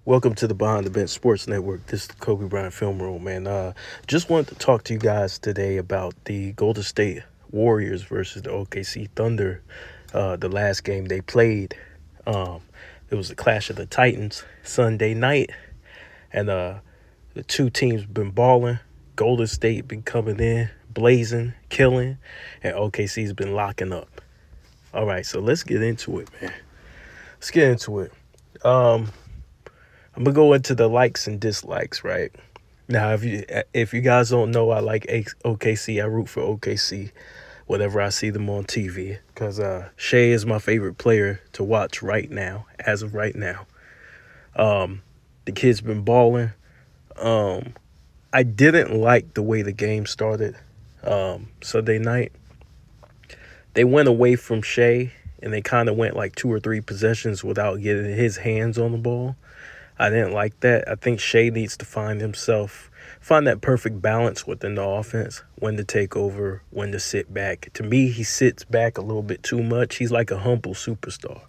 Welcome to the Behind the Bench Sports Network. This is the Kobe Bryant Film Room, man. Just wanted to talk to you guys today about the Golden State Warriors versus the OKC Thunder. The last game they played, um, it was the Clash of the Titans Sunday night, and the two teams been balling. Golden State been coming in, blazing, killing, and OKC's been locking up. All right, so let's get into it, man. Let's get into it. Um, I'm gonna go into the likes and dislikes, right? Now, if you guys don't know, I like OKC. I root for OKC whenever I see them on TV because Shea is my favorite player to watch right now, as of right now. Um, the kid's been balling. Um, I didn't like the way the game started Sunday night. They went away from Shea and they kind of went like two or three possessions without getting his hands on the ball. I didn't like that. I think Shea needs to find that perfect balance within the offense, when to take over, when to sit back. To me, he sits back a little bit too much. He's like a humble superstar,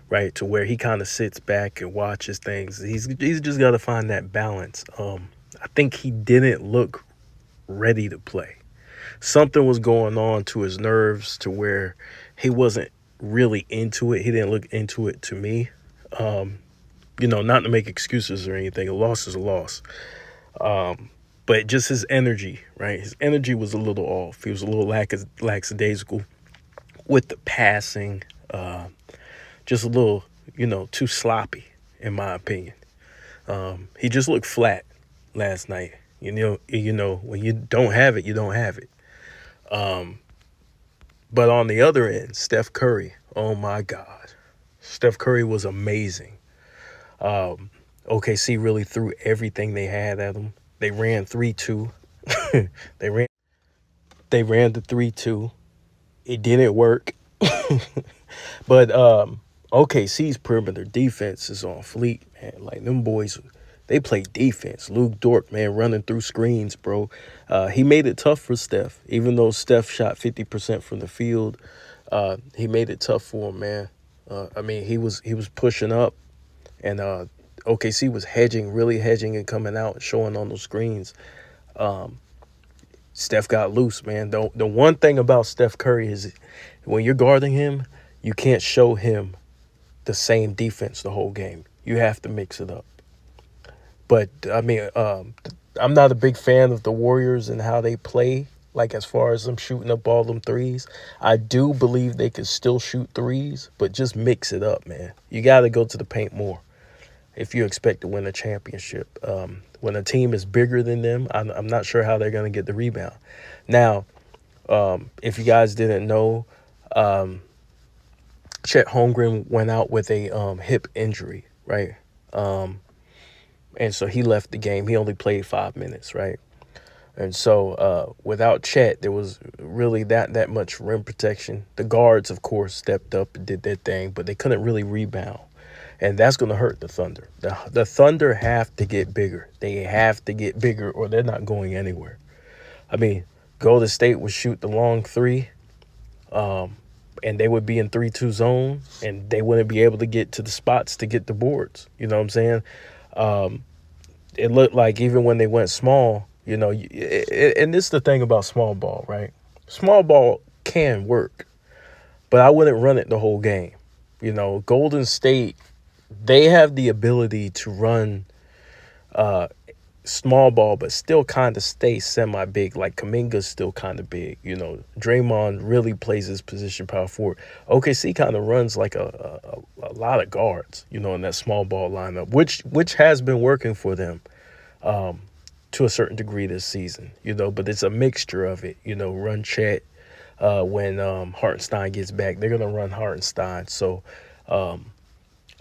right? To where he kind of sits back and watches things. He's just got to find that balance. I think he didn't look ready to play. Something was going on to his nerves to where he wasn't really into it. He didn't look into it to me. Um, not to make excuses or anything. A loss is a loss. But just his energy, right? His energy was a little off. He was a little lackadaisical with the passing. Just a little, too sloppy, in my opinion. He just looked flat last night. When you don't have it, you don't have it. Um, but on the other end, Steph Curry, oh my God. Steph Curry was amazing. Um, OKC really threw everything they had at them. They ran 3-2. they ran they ran the 3-2. It didn't work. But OKC's perimeter defense is on fleek, man. Like them boys, they play defense. Luke Dort, man, running through screens, bro. He made it tough for Steph. Even though Steph shot 50% from the field, he made it tough for him, man. He was pushing up. And OKC was really hedging and coming out and showing on those screens. Um, Steph got loose, man. The one thing about Steph Curry is when you're guarding him, you can't show him the same defense the whole game. You have to mix it up. But, I'm not a big fan of the Warriors and how they play, like as far as them shooting up all them threes. I do believe they can still shoot threes, but just mix it up, man. You got to go to the paint more if you expect to win a championship. When a team is bigger than them, I'm not sure how they're going to get the rebound. Now, if you guys didn't know, Chet Holmgren went out with a hip injury, right? And so he left the game. He only played 5 minutes, right? And so without Chet, there was really that much rim protection. The guards, of course, stepped up and did their thing, but they couldn't really rebound. And that's going to hurt the Thunder. The Thunder have to get bigger. They have to get bigger or they're not going anywhere. I mean, Golden State would shoot the long three, and they would be in 3-2 zone, and they wouldn't be able to get to the spots to get the boards. You know what I'm saying? It looked like even when they went small, and this is the thing about small ball, right? Small ball can work, but I wouldn't run it the whole game. Golden State, they have the ability to run small ball, but still kind of stay semi-big. Like Kuminga's still kind of big. Draymond really plays his position power forward. OKC kind of runs like a lot of guards, in that small ball lineup, which has been working for them to a certain degree this season, but it's a mixture of it. Run Chet when Hartenstein gets back. They're going to run Hartenstein. So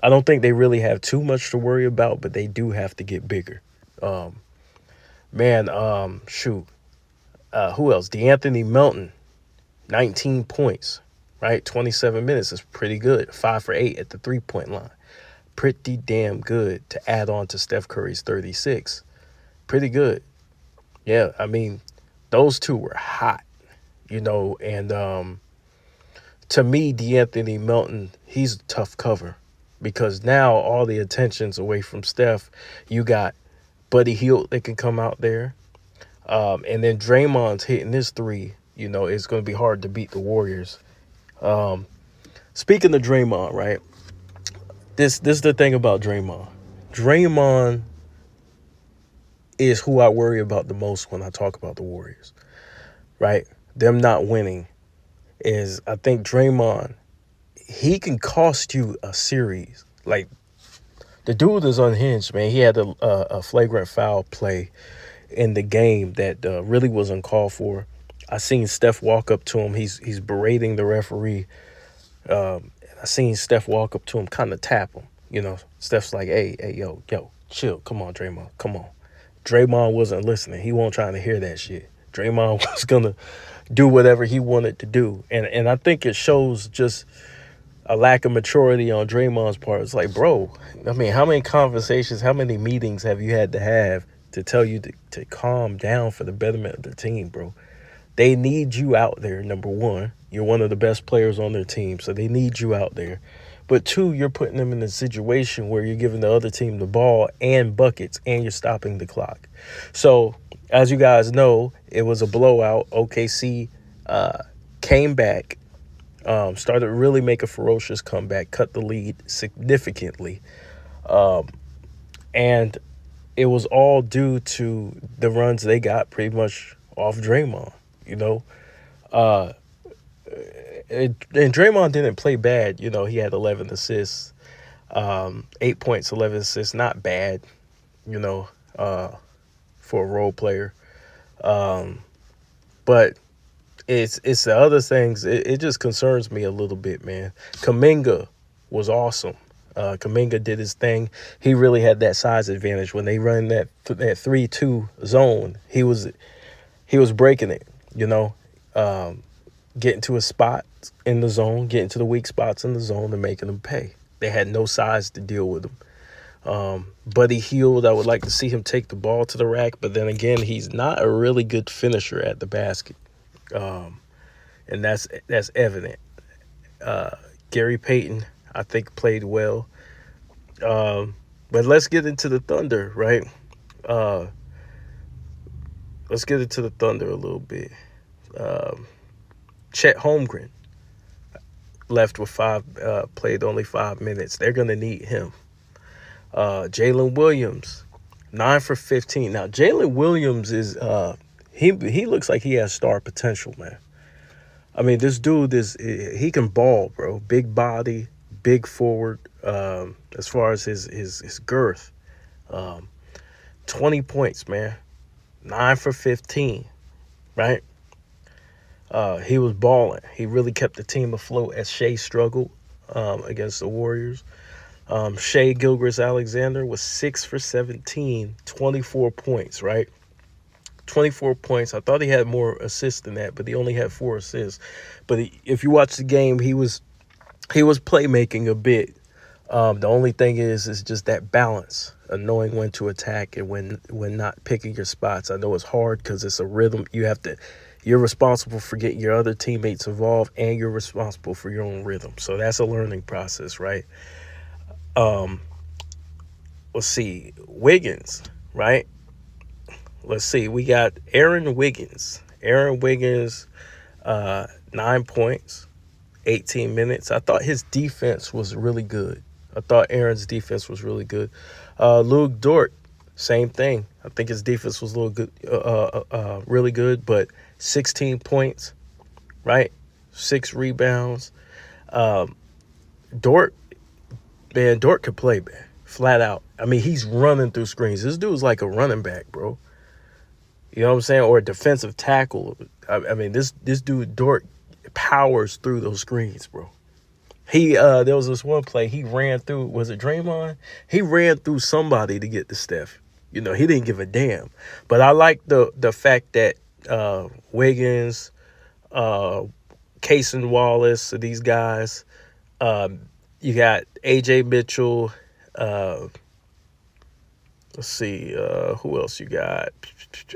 I don't think they really have too much to worry about, but they do have to get bigger. Shoot. Who else? DeAnthony Melton, 19 points, right? 27 minutes is pretty good. 5 for 8 at the 3-point line. Pretty damn good to add on to Steph Curry's 36. Pretty good. Yeah, those two were hot, and to me, DeAnthony Melton, he's a tough cover. because now all the attention's away from Steph. You got Buddy Hield that can come out there. And then Draymond's hitting this three. It's going to be hard to beat the Warriors. Um, Speaking of Draymond, right? This is the thing about Draymond. Draymond is who I worry about the most when I talk about the Warriors, right? Them not winning is, I think Draymond, he can cost you a series. Like, the dude is unhinged, man. He had a flagrant foul play in the game that really was uncalled for. I seen Steph walk up to him. He's berating the referee. I seen Steph walk up to him, kind of tap him. Steph's like, hey, yo, chill. Come on, Draymond. Come on. Draymond wasn't listening. He wasn't trying to hear that shit. Draymond was going to do whatever he wanted to do. And I think it shows just a lack of maturity on Draymond's part. It's like, bro, I mean, how many conversations, how many meetings have you had to have to tell you to calm down for the betterment of the team, bro? They need you out there, number one. You're one of the best players on their team, so they need you out there. But two, you're putting them in a situation where you're giving the other team the ball and buckets, and you're stopping the clock. So, as you guys know, it was a blowout. OKC came back, started to really make a ferocious comeback, cut the lead significantly. And it was all due to the runs they got pretty much off Draymond, And Draymond didn't play bad. He had 11 assists, 8 points, 11 assists. Not bad, for a role player. But it's the other things. It just concerns me a little bit, man. Kuminga was awesome. Kuminga did his thing. He really had that size advantage when they run that 3-2 zone. He was breaking it, getting to a spot in the zone, getting to the weak spots in the zone and making them pay. They had no size to deal with him. Buddy Hield, I would like to see him take the ball to the rack, but then again, he's not a really good finisher at the basket. And that's evident. Gary Payton, I think, played well. But let's get into the Thunder, right? Let's get into the Thunder a little bit. Chet Holmgren left with played only 5 minutes. They're going to need him. Jalen Williams, 9 for 15. Now, Jalen Williams is he looks like he has star potential, man. I mean, this dude he can ball, bro. Big body, big forward. As far as his girth, 20 points, man. 9 for 15, right? He was balling. He really kept the team afloat as Shea struggled against the Warriors. Shea Gilgeous-Alexander was 6 for 17, 24 points, right? 24 points. I thought he had more assists than that, but he only had 4 assists. But if you watch the game, he was playmaking a bit. The only thing is just that balance of knowing when to attack and when not, picking your spots. I know it's hard because it's a rhythm. You're responsible for getting your other teammates involved, and you're responsible for your own rhythm. So that's a learning process, right? Let's see. Wiggins, right? Let's see. We got Aaron Wiggins. 9 points, 18 minutes. I thought his defense was really good. I thought Aaron's defense was really good. Luke Dort, same thing. I think his defense was a little good, really good, but 16 points, right? 6 rebounds. Dort could play, man, flat out. I mean, he's running through screens. This dude's like a running back, bro. You know what I'm saying? Or a defensive tackle. I mean, this dude, Dort, powers through those screens, bro. There was this one play he ran through. Was it Draymond? He ran through somebody to get to Steph. He didn't give a damn. But I like the fact that Wiggins, Cason Wallace, these guys. You got AJ Mitchell. Let's see, who else you got?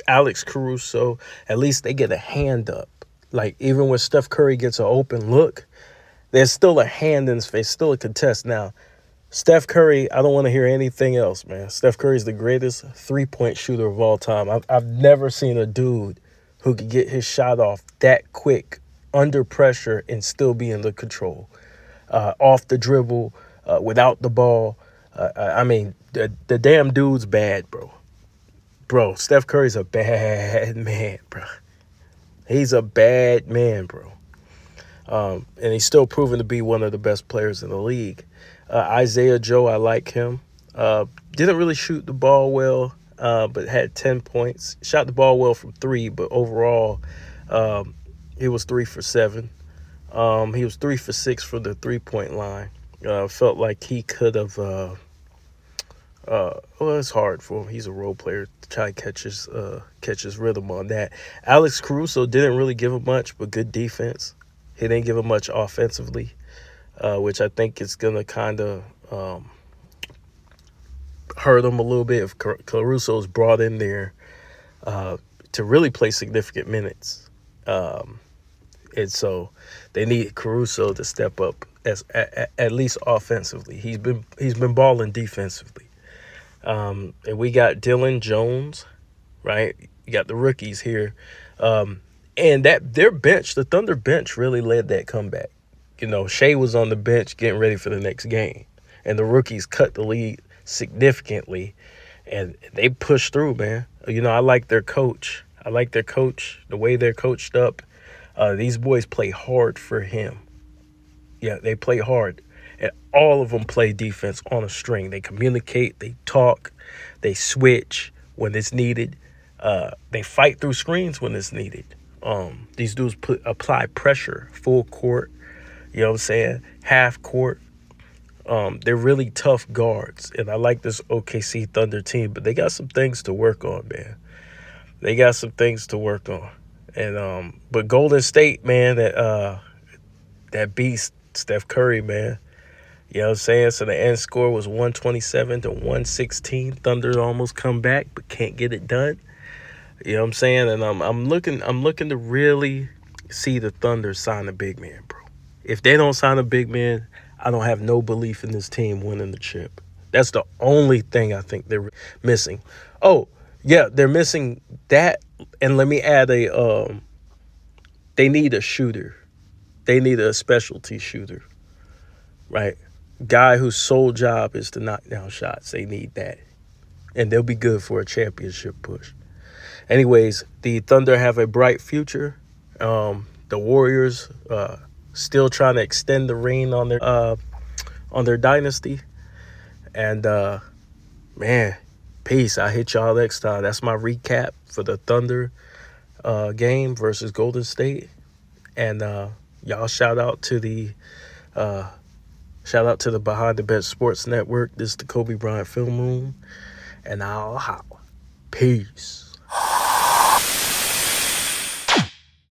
Alex Caruso. At least they get a hand up. Like, even when Steph Curry gets an open look, there's still a hand in his face, still a contest. Now, Steph Curry, I don't want to hear anything else, man. Steph Curry is the greatest three-point shooter of all time. I've never seen a dude who could get his shot off that quick, under pressure, and still be in the control. Off the dribble, without the ball. I mean, the damn dude's bad, bro. Bro, Steph Curry's a bad man, bro. He's a bad man, bro. And he's still proven to be one of the best players in the league. Isaiah Joe, I like him. Didn't really shoot the ball well, but had 10 points. Shot the ball well from three, but overall, he was 3 for 7. He was 3 for 6 from the 3-point line. Felt like he could have. Well, it's hard for him. He's a role player to try to catch his rhythm on that. Alex Caruso didn't really give him much, but good defense. He didn't give him much offensively, which I think is gonna kind of hurt him a little bit if Caruso's brought in there to really play significant minutes. And so they need Caruso to step up at least offensively. He's been balling defensively. And we got Dylan Jones, right? You got the rookies here. And that their bench, the Thunder bench, really led that comeback. You know, Shea was on the bench getting ready for the next game. And the rookies cut the lead significantly. And they pushed through, man. You know, I like their coach. The way they're coached up. These boys play hard for him. Yeah, they play hard. And all of them play defense on a string. They communicate, they talk, they switch when it's needed. They fight through screens when it's needed. These dudes apply pressure, full court, you know what I'm saying, half court. They're really tough guards. And I like this OKC Thunder team, but they got some things to work on, man. They got some things to work on. And but Golden State, man, that beast Steph Curry, man. You know what I'm saying? So the end score was 127 to 116. Thunder almost come back, but can't get it done. You know what I'm saying? And I'm looking to really see the Thunder sign a big man, bro. If they don't sign a big man, I don't have no belief in this team winning the chip. That's the only thing I think they're missing. Oh, yeah, they're missing that. And let me add they need a shooter. They need a specialty shooter, right? Guy whose sole job is to knock down shots. They need that. And they'll be good for a championship push. Anyways, the Thunder have a bright future. The Warriors still trying to extend the reign on their dynasty. And man, peace. I'll hit y'all next time. That's my recap for the Thunder game versus Golden State. And y'all shout out to the Behind the Bench Sports Network. This is the Kobe Bryant Film Room. And I'll holla. Peace.